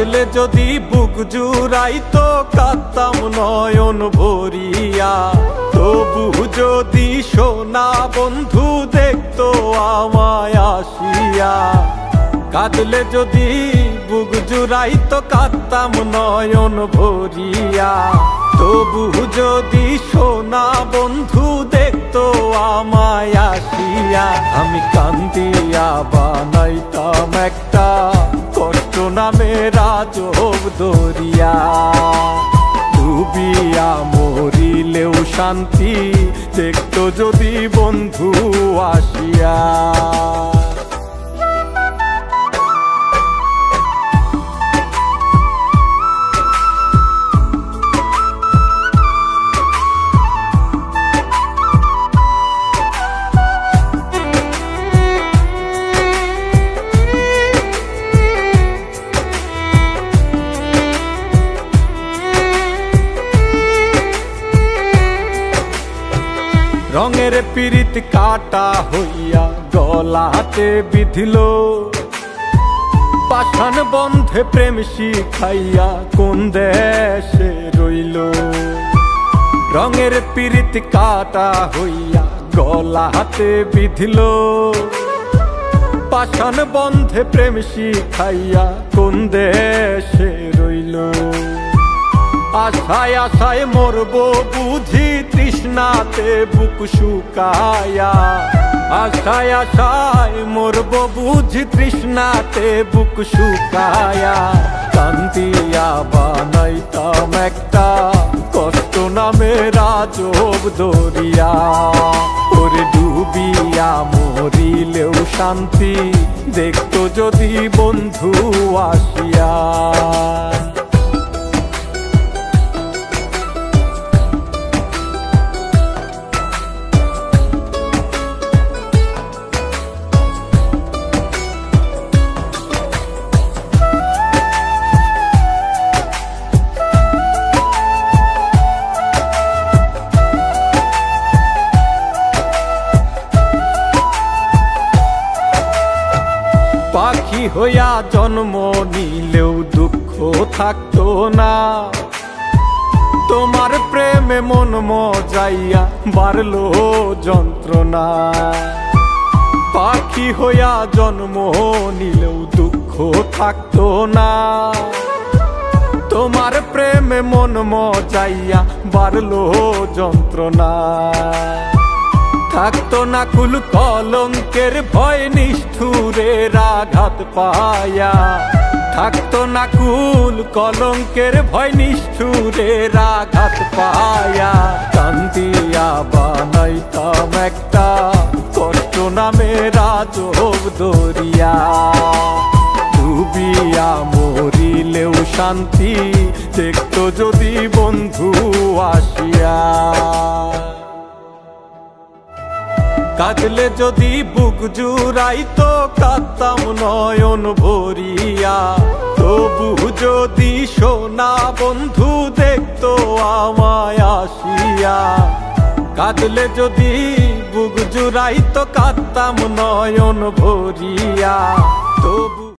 কাঁদলে যদি বুক জুড়াইতো কাঁদতাম নয়ন ভরিয়া। তবু যদি সোনা বন্ধু দেখতো আমায় আসিয়া। কাঁদলে যদি বুক জুড়াইতো কাঁদতাম নয়ন ভরিয়া। তবু যদি সোনা বন্ধু দেখতো আমায় আসিয়া। আমি কান্দিয়া বানাইতাম একটা কষ্ট নামের আজব দরিয়া। ডুবিয়া মরিলেও শান্তি দেখতো যদি বন্ধু আসিয়া। রঙের পীড়িত কাটা হইয়া গলাতে বিধিল। পাষাণ বন্ধে প্রেম শিখাইয়া কোন দেশে রইল। রঙের পীড়িত কাটা হইয়া গলাতে বিধিল। পাষাণ বন্ধে প্রেম শিখাইয়া কোন দেশে রইল। আশায় আশায় মরবো বুঝি তৃষ্ণাতে বুক শুকায়া। আশায় আশায় মরবো বুঝি তৃষ্ণাতে বুক শুকায়া। কান্দিয়া বানাইতাম একটা কষ্ট নামের আজব দরিয়া। ওরে ডুবিয়া মরিলেও শান্তি দেখতো যদি বন্ধু আসিয়া। পাখি হইয়া জন্ম নিলেও দুঃখ থাকতো না। তোমার প্রেমে মন মজাইয়া বাড়লো যন্ত্রণা। পাখি হইয়া জন্ম নিলেও দুঃখ থাকতো না। তোমার প্রেমে মন মজাইয়া বাড়লো যন্ত্রণা। থাকতো না কুল কলঙ্কের ভয় নিষ্ঠুরের আঘাত পায়া। থাকতো না কুল কলঙ্কের ভয় নিষ্ঠুরের আঘাত পায়া। কান্দিয়া বানাইতাম একটা কষ্ট নামের আজব দরিয়া। ডুবিয়া মরিলেও শান্তি দেখতো যদি বন্ধু আসিয়া। কাঁদলে যদি বুক জুড়াইতো কাঁদতাম নয়ন ভরিয়া। তবু যদি সোনা বন্ধু দেখতো আমায় আসিয়া। কাঁদলে যদি বুক জুড়াইতো কাঁদতাম নয়ন ভরিয়া। তবু